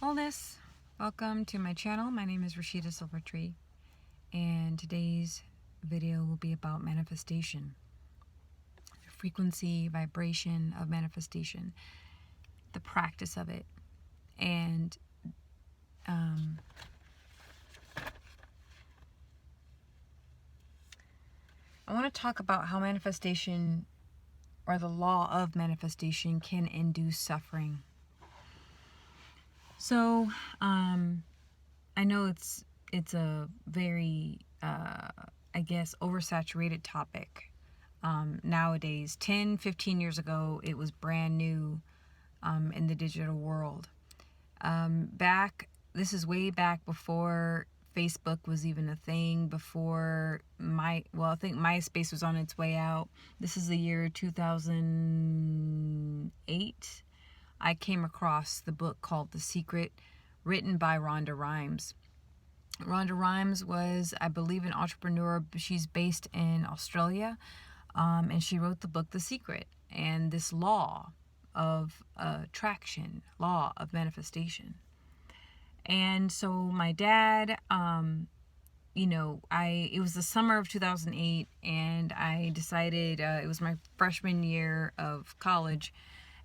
Wholeness. Welcome to my channel. My name is Rashida Silvertree, and today's video will be about manifestation, the frequency, vibration of manifestation, the practice of it, and I want to talk about how manifestation, or the law of manifestation, can induce suffering. So, I know it's a very, oversaturated topic nowadays. 10, 15 years ago, it was brand new in the digital world. This is way back before Facebook was even a thing, before I think MySpace was on its way out. This is the year 2008. I came across the book called The Secret, written by Rhonda Rhimes. Rhonda Rhimes was, I believe, an entrepreneur. She's based in Australia, and she wrote the book The Secret, and this law of attraction, law of manifestation. And so my dad, it was the summer of 2008, and I decided, it was my freshman year of college,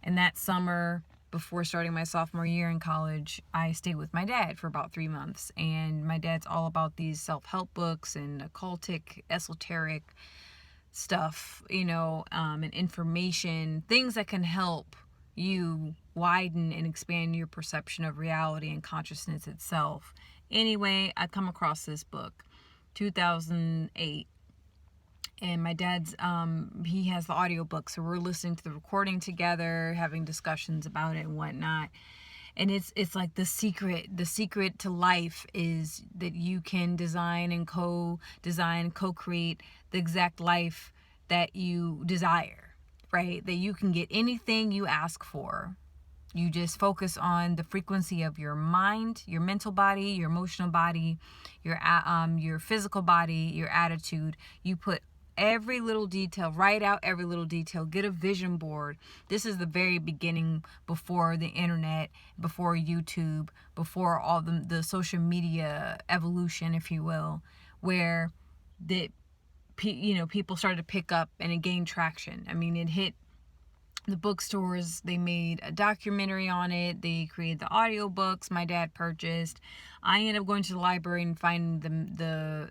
and that summer, before starting my sophomore year in college, I stayed with my dad for about 3 months. And my dad's all about these self-help books and occultic, esoteric stuff, and information, things that can help you widen and expand your perception of reality and consciousness itself. Anyway, I come across this book, 2008. And my dad's, he has the audiobook, so we're listening to the recording together, having discussions about it and whatnot. And it's like the secret to life is that you can design and co-create the exact life that you desire, right? That you can get anything you ask for. You just focus on the frequency of your mind, your mental body, your emotional body, your physical body, your attitude. You put every little detail, write out every little detail, get a vision board. This is the very beginning, before the internet, before YouTube, before all the social media evolution, if you will, where people started to pick up and it gained traction. I mean, it hit the bookstores. They made a documentary on it. They created the audiobooks my dad purchased. I ended up going to the library and finding the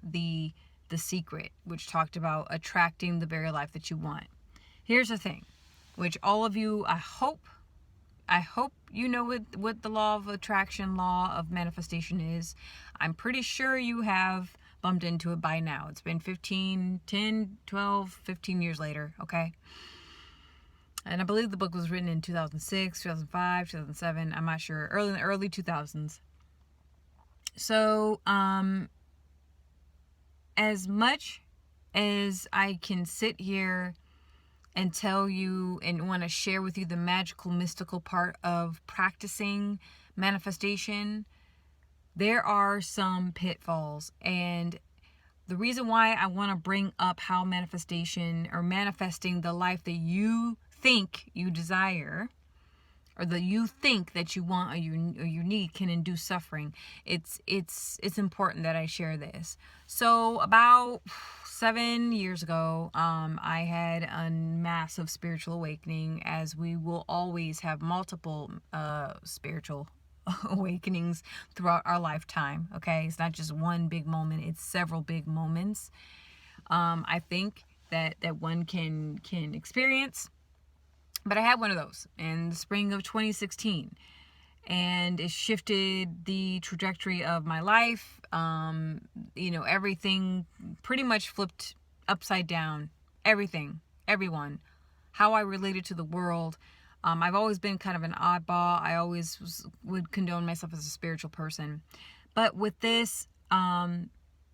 Secret, which talked about attracting the very life that you want. Here's the thing, which all of you, I hope you know what the law of attraction, law of manifestation is. I'm pretty sure you have bumped into it by now. It's been 15 years later, okay? And I believe the book was written in 2006, 2005, 2007. I'm not sure. In the early 2000s. So, as much as I can sit here and tell you and want to share with you the magical, mystical part of practicing manifestation, there are some pitfalls. And the reason why I want to bring up how manifestation, or manifesting the life that you think you desire, or that you think that you want, or you need, can induce suffering. It's important that I share this. So about 7 years ago, I had a massive spiritual awakening, as we will always have multiple spiritual awakenings throughout our lifetime. Okay, it's not just one big moment; it's several big moments. I think that one can experience. But I had one of those in the spring of 2016, and it shifted the trajectory of my life. Everything pretty much flipped upside down. Everything, everyone, how I related to the world. I've always been kind of an oddball. I always would condone myself as a spiritual person. But with this,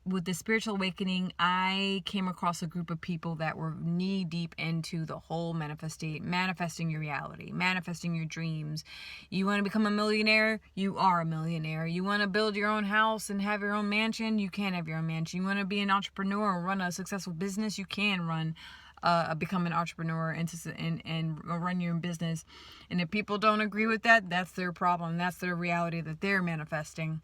with the spiritual awakening, I came across a group of people that were knee deep into the whole manifesting your reality, manifesting your dreams. You want to become a millionaire? You are a millionaire. You want to build your own house and have your own mansion? You can have your own mansion. You want to be an entrepreneur or run a successful business? You can run become an entrepreneur and run your own business. And if people don't agree with that, that's their problem. That's their reality that they're manifesting.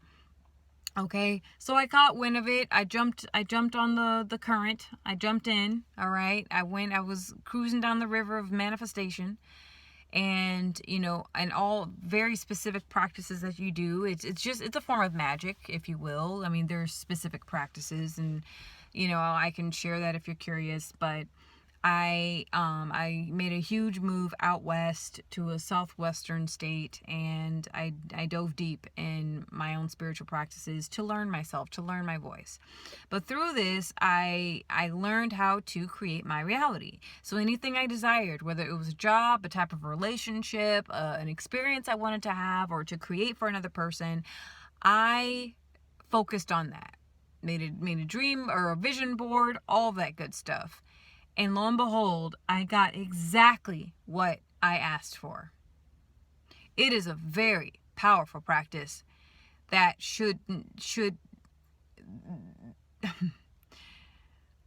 Okay, so I caught wind of it. I jumped on the current. I jumped in. All right, I was cruising down the river of manifestation, and and all very specific practices that you do. It's a form of magic, if you will. I mean, there's specific practices, and I can share that if you're curious. But I made a huge move out west to a southwestern state, and I dove deep in my own spiritual practices to learn myself, to learn my voice. But through this, I learned how to create my reality. So anything I desired, whether it was a job, a type of relationship, an experience I wanted to have or to create for another person, I focused on that. Made a dream or a vision board, all that good stuff. And lo and behold, I got exactly what I asked for. It is a very powerful practice that should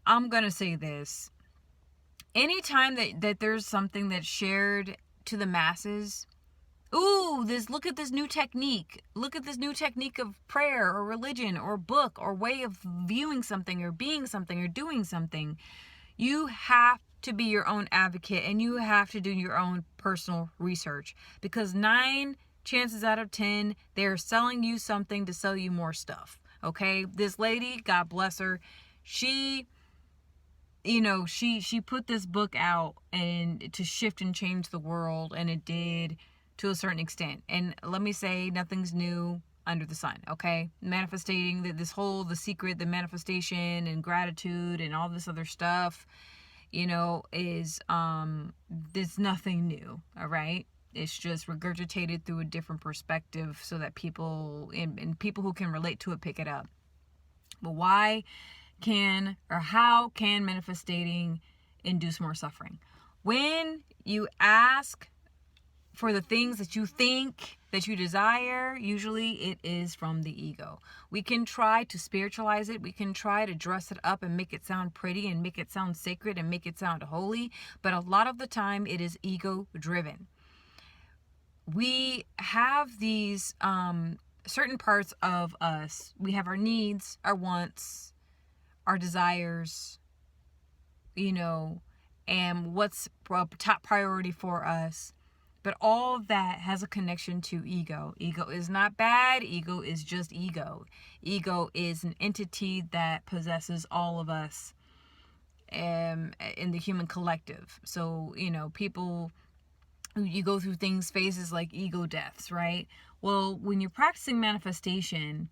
I'm going to say this. Anytime that there's something that's shared to the masses, look at this new technique. Look at this new technique of prayer or religion or book or way of viewing something or being something or doing something. You have to be your own advocate, and you have to do your own personal research, because 9 chances out of 10, they're selling you something to sell you more stuff. Okay. This lady, God bless her. She put this book out and to shift and change the world. And it did to a certain extent. And let me say, nothing's new under the sun. Okay. Manifesting the secret, the manifestation and gratitude and all this other stuff, is, there's nothing new. All right. It's just regurgitated through a different perspective so that people and people who can relate to it pick it up. But how can manifesting induce more suffering? When you ask for the things that you think that you desire, usually it is from the ego. We can try to spiritualize it. We can try to dress it up and make it sound pretty and make it sound sacred and make it sound holy. But a lot of the time it is ego driven. We have these certain parts of us. We have our needs, our wants, our desires, and what's top priority for us. But all of that has a connection to ego. Ego is not bad. Ego is just ego. Ego is an entity that possesses all of us in the human collective. So, people, you go through phases like ego deaths, right? Well, when you're practicing manifestation,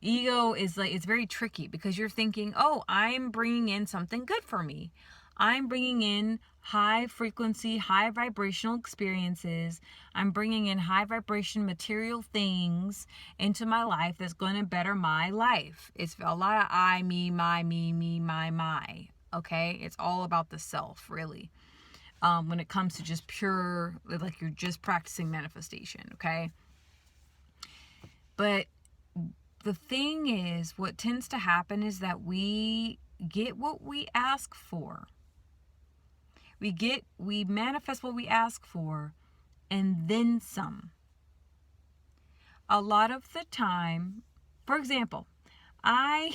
ego is it's very tricky, because you're thinking, oh, I'm bringing in something good for me. I'm bringing in high frequency, high vibrational experiences. I'm bringing in high vibration material things into my life that's going to better my life. It's a lot of I, me, my, my. Okay? It's all about the self, really. When it comes to just pure, like you're just practicing manifestation. Okay? But the thing is, what tends to happen is that we get what we ask for. We manifest what we ask for, and then some. A lot of the time, for example, I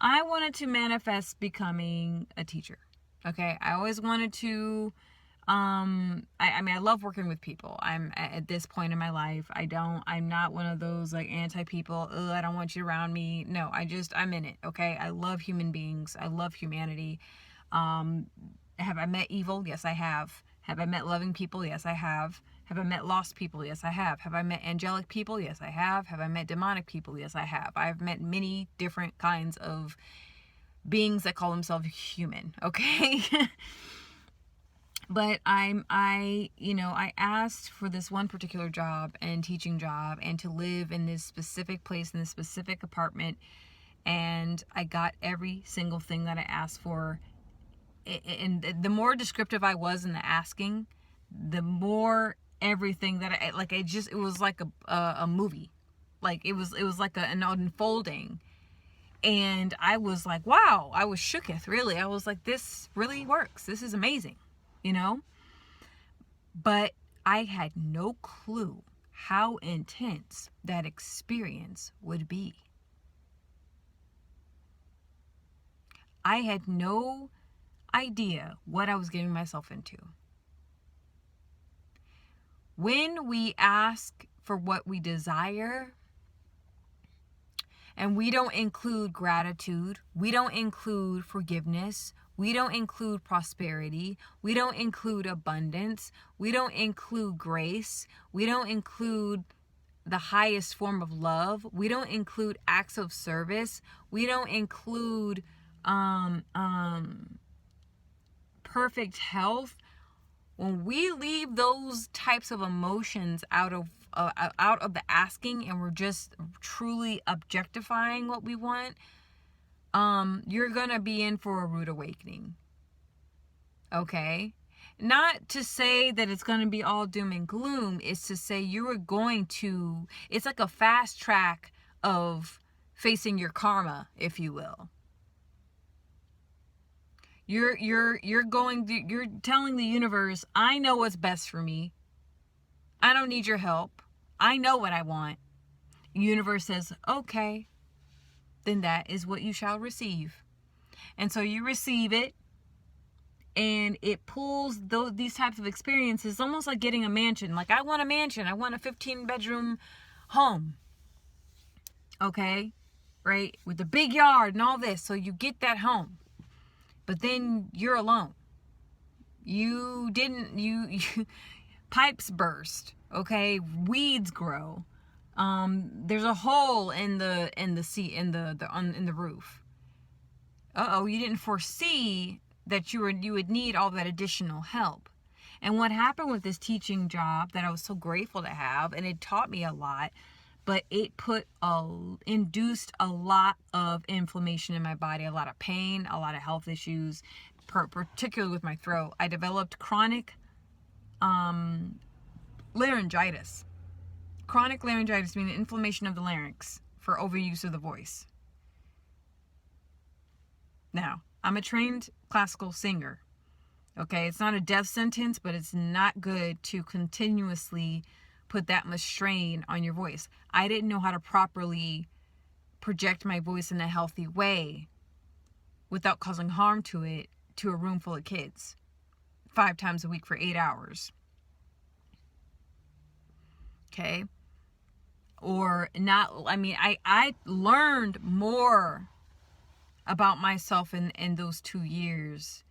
wanted to manifest becoming a teacher. Okay, I always wanted to. I love working with people. I'm at this point in my life. I'm not one of those like anti people. I don't want you around me. No, I'm in it. Okay, I love human beings. I love humanity. Have I met evil? Yes, I have. Have I met loving people? Yes, I have. Have I met lost people? Yes, I have. Have I met angelic people? Yes, I have. Have I met demonic people? Yes, I have. I've met many different kinds of beings that call themselves human. Okay. But I asked for this one particular job and teaching job, and to live in this specific place, in this specific apartment. And I got every single thing that I asked for. And the more descriptive I was in the asking, the more everything that it was like a movie. Like it was like an unfolding. And I was like, wow, I was shooketh, really. I was like, this really works. This is amazing, you know? But I had no clue how intense that experience would be. I had no idea what I was getting myself into. When we ask for what we desire, and we don't include gratitude, we don't include forgiveness, we don't include prosperity, we don't include abundance, we don't include grace, we don't include the highest form of love, we don't include acts of service, we don't include perfect health. When we leave those types of emotions out of the asking, and we're just truly objectifying what we want, you're gonna be in for a rude awakening. Okay? Not to say that it's gonna be all doom and gloom. It's to say it's like a fast track of facing your karma, if you will. You're telling the universe, I know what's best for me. I don't need your help. I know what I want. The universe says, okay, then that is what you shall receive. And so you receive it, and it pulls these types of experiences, almost like getting a mansion. Like, I want a mansion. I want a 15-bedroom home. Okay? Right? With a big yard and all this. So you get that home. But then you're alone. You pipes burst, okay? Weeds grow. There's a hole in the roof. You didn't foresee that you would need all that additional help. And what happened with this teaching job that I was so grateful to have, and it taught me a lot, but it induced a lot of inflammation in my body, a lot of pain, a lot of health issues, particularly with my throat. I developed chronic laryngitis. Chronic laryngitis meaning inflammation of the larynx for overuse of the voice. Now, I'm a trained classical singer. Okay, it's not a death sentence, but it's not good to continuously put that much strain on your voice. I didn't know how to properly project my voice in a healthy way without causing harm to it, to a room full of kids 5 times a week for 8 hours. Okay? Or not, I learned more about myself in those 2 years,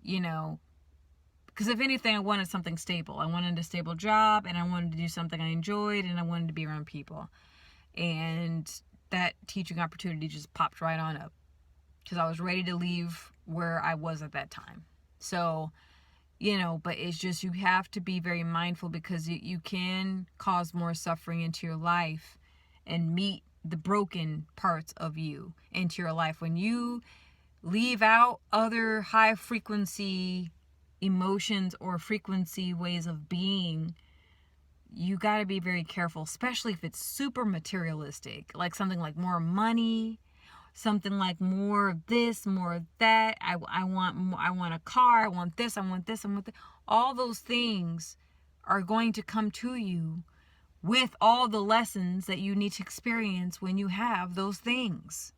because if anything, I wanted something stable. I wanted a stable job, and I wanted to do something I enjoyed, and I wanted to be around people. And that teaching opportunity just popped right on up, because I was ready to leave where I was at that time. So, but it's just, you have to be very mindful, because you can cause more suffering into your life and meet the broken parts of you into your life. When you leave out other high frequency emotions or frequency ways of being, you got to be very careful, especially if it's super materialistic, like something like more money, something like more of this, more of that. I want a car, I want this, I want this, I want that. All those things are going to come to you with all the lessons that you need to experience when you have those things,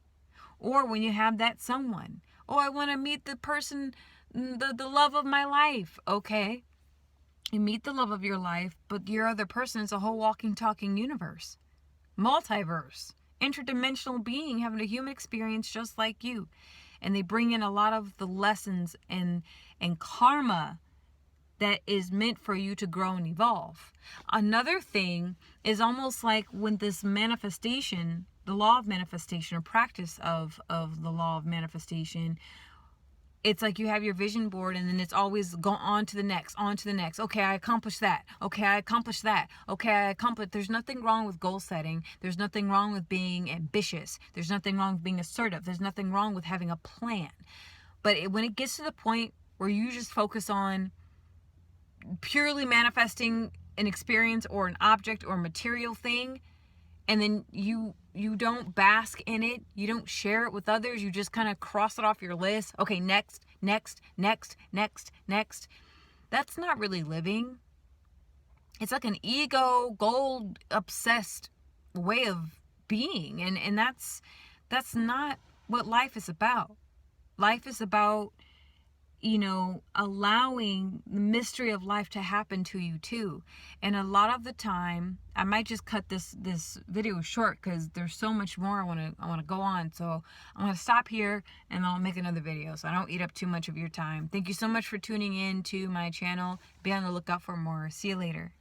or when you have that someone. I want to meet the person, the love of my life. Okay, you meet the love of your life, but your other person is a whole walking, talking universe, multiverse, interdimensional being having a human experience just like you. And they bring in a lot of the lessons and karma that is meant for you to grow and evolve. Another thing is almost like when this manifestation, the law of manifestation, or practice of the law of manifestation, it's like you have your vision board, and then it's always go on to the next. Okay, I accomplished that. Okay, I accomplished that. Okay, I accomplished. There's nothing wrong with goal setting. There's nothing wrong with being ambitious. There's nothing wrong with being assertive. There's nothing wrong with having a plan. But when it gets to the point where you just focus on purely manifesting an experience or an object or material thing, and then you don't bask in it, you don't share it with others, you just kind of cross it off your list. Okay, next, next, next, next, next. That's not really living. It's like an ego, gold obsessed way of being, and that's not what life is about. Life is about, allowing the mystery of life to happen to you too. And a lot of the time, I might just cut this video short because there's so much more I want to go on. So I'm going to stop here and I'll make another video so I don't eat up too much of your time. Thank you so much for tuning in to my channel. Be on the lookout for more. See you later.